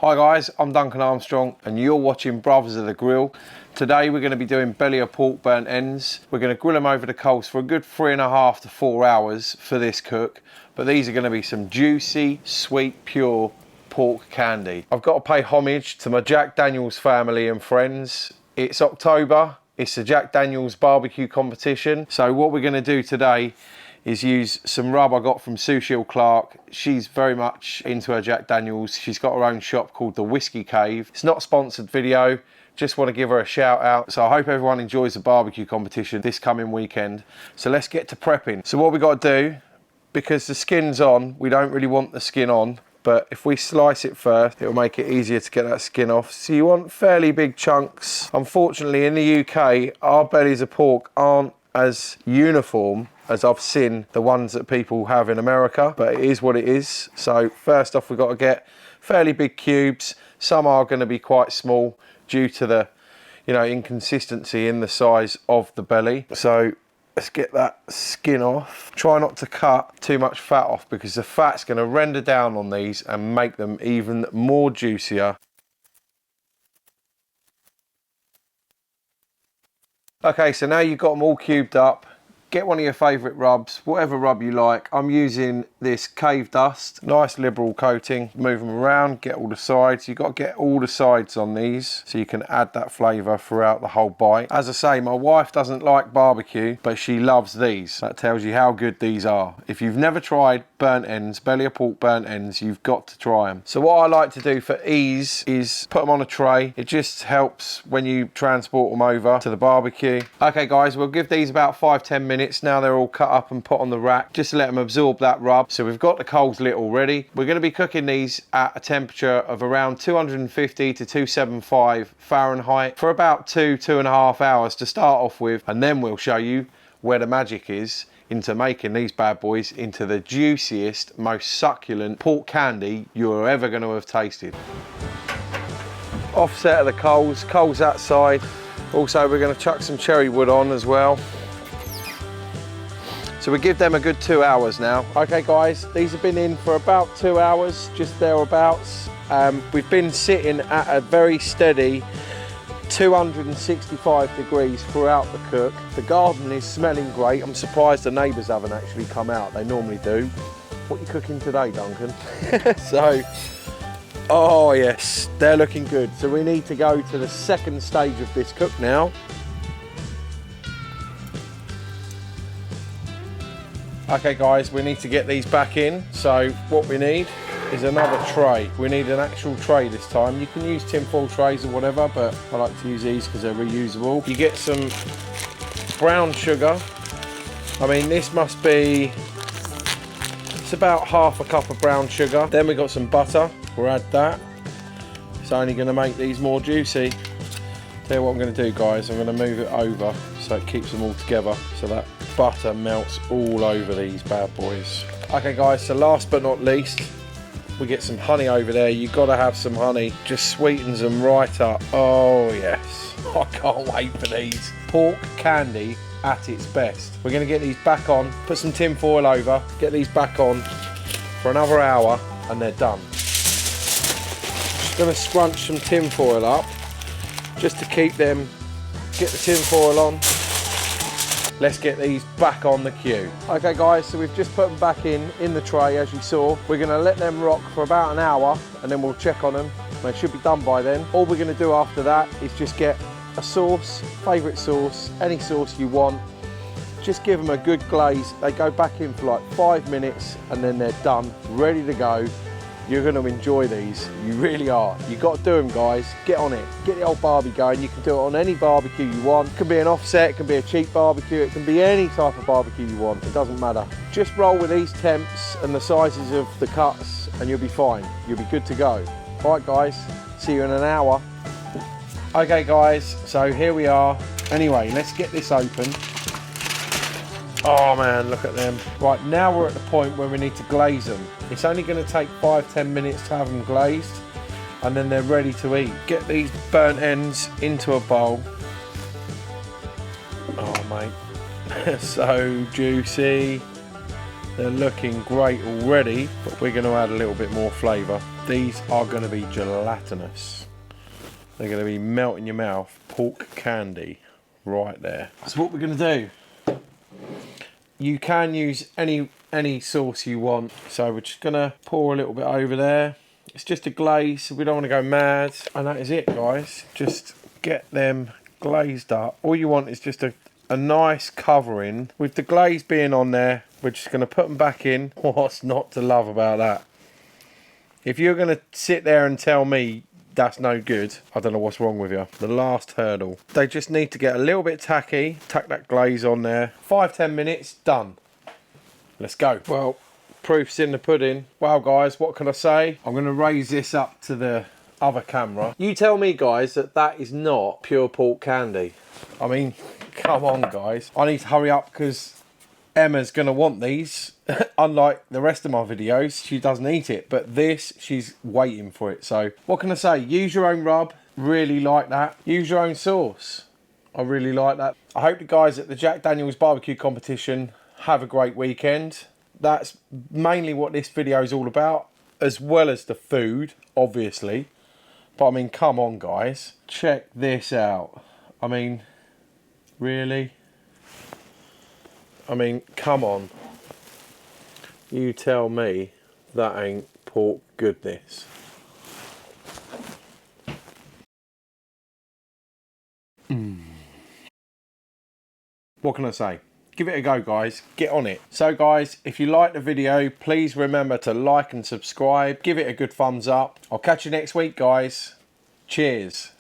Hi guys, I'm Duncan Armstrong and you're watching Brothers of the Grill. Today we're going to be doing belly of pork burnt ends. We're going to grill them over the coals for a good 3.5 to 4 hours for this cook. But these are going to be some juicy, sweet, pure pork candy. I've got to pay homage to my Jack Daniels family and friends. It's October, it's the Jack Daniels BBQ competition. So what we're going to do today is use some rub I got from Sushil Clark. She's very much into her Jack Daniels. She's got her own shop called the Whiskey Cave. It's not a sponsored video, just want to give her a shout out. So I hope everyone enjoys the barbecue competition this coming weekend. So let's get to prepping. So what we got to do, because the skin's on, we don't really want the skin on, but if we slice it first, it'll make it easier to get that skin off. So you want fairly big chunks. Unfortunately, in the UK, our bellies of pork aren't as uniform as I've seen the ones that people have in America, but it is what it is. So first off, we've got to get fairly big cubes. Some are going to be quite small due to the, inconsistency in the size of the belly. So let's get that skin off. Try not to cut too much fat off because the fat's going to render down on these and make them even more juicier. Okay, so now you've got them all cubed up. Get one of your favourite rubs, whatever rub you like. I'm using this Cave Dust, nice liberal coating. Move them around, get all the sides. You've got to get all the sides on these so you can add that flavour throughout the whole bite. As I say, my wife doesn't like barbecue, but she loves these. That tells you how good these are. If you've never tried burnt ends, belly of pork burnt ends, you've got to try them. So what I like to do for ease is put them on a tray. It just helps when you transport them over to the barbecue. Okay guys, we'll give these about 5-10 minutes. Now they're all cut up and put on the rack, just to let them absorb that rub. So we've got the coals lit already. We're going to be cooking these at a temperature of around 250 to 275 Fahrenheit for about 2.5 hours to start off with, and then we'll show you where the magic is into making these bad boys into the juiciest, most succulent pork candy you're ever going to have tasted. Offset of the coals that side. Also we're going to chuck some cherry wood on as well. So we give them a good 2 hours now. Okay guys, these have been in for about 2 hours, just thereabouts. We've been sitting at a very steady 265 degrees throughout the cook. The garden is smelling great. I'm surprised the neighbours haven't actually come out. They normally do. What are you cooking today, Duncan? So, oh yes, they're looking good. So we need to go to the second stage of this cook now. Okay guys, we need to get these back in. So what we need is another tray. We need an actual tray this time. You can use tinfoil trays or whatever, but I like to use these because they're reusable. You get some brown sugar. I mean, this must be, it's about half a cup of brown sugar. Then we got some butter. We'll add that. It's only going to make these more juicy. Tell you what I'm going to do guys, I'm going to move it over so it keeps them all together, so that butter melts all over these bad boys. Okay guys, so last but not least, we get some honey over there. You've got to have some honey, just sweetens them right up. Oh yes, I can't wait for these. Pork candy at its best. We're going to get these back on, put some tin foil over, get these back on for another hour and they're done. Just going to scrunch some tin foil up just to keep them, get the tin foil on. Let's get these back on the queue. Okay guys, so we've just put them back in the tray as you saw. We're gonna let them rock for about an hour and then we'll check on them. They should be done by then. All we're gonna do after that is just get a sauce, favourite sauce, any sauce you want. Just give them a good glaze. They go back in for like 5 minutes and then they're done, ready to go. You're going to enjoy these, you really are. You've got to do them guys, get on it. Get the old barbie going. You can do it on any barbecue you want. It can be an offset, it can be a cheap barbecue, it can be any type of barbecue you want, it doesn't matter. Just roll with these temps and the sizes of the cuts and you'll be fine. You'll be good to go. All right guys, see you in an hour. Okay guys, so here we are. Anyway, let's get this open. Oh man, look at them. Right, now we're at the point where we need to glaze them. It's only going to take 5-10 minutes to have them glazed and then they're ready to eat. Get these burnt ends into a bowl. Oh mate, so juicy. They're looking great already, but we're going to add a little bit more flavour. These are going to be gelatinous. They're going to be melt in your mouth. Pork candy right there. So what we're going to do, you can use any sauce you want. So we're just going to pour a little bit over there. It's just a glaze, so we don't want to go mad. And that is it, guys. Just get them glazed up. All you want is just a nice covering. With the glaze being on there, we're just going to put them back in. What's not to love about that? If you're going to sit there and tell me that's no good, I don't know what's wrong with you. The last hurdle. They just need to get a little bit tacky. Tack that glaze on there. 5-10 minutes, done. Let's go. Well, proof's in the pudding. Wow, guys, what can I say? I'm going to raise this up to the other camera. You tell me, guys, that that is not pure pork candy. I mean, come on, guys. I need to hurry up because Emma's going to want these. Unlike the rest of my videos, she doesn't eat it. But this, she's waiting for it. So what can I say? Use your own rub. Really like that. Use your own sauce. I really like that. I hope the guys at the Jack Daniel's barbecue competition have a great weekend. That's mainly what this video is all about, as well as the food, obviously. But I mean, come on, guys. Check this out. I mean, really? I mean, come on. You tell me that ain't pork goodness. What can I say? Give it a go, guys. Get on it. So, guys, if you like the video, please remember to like and subscribe. Give it a good thumbs up. I'll catch you next week, guys. Cheers.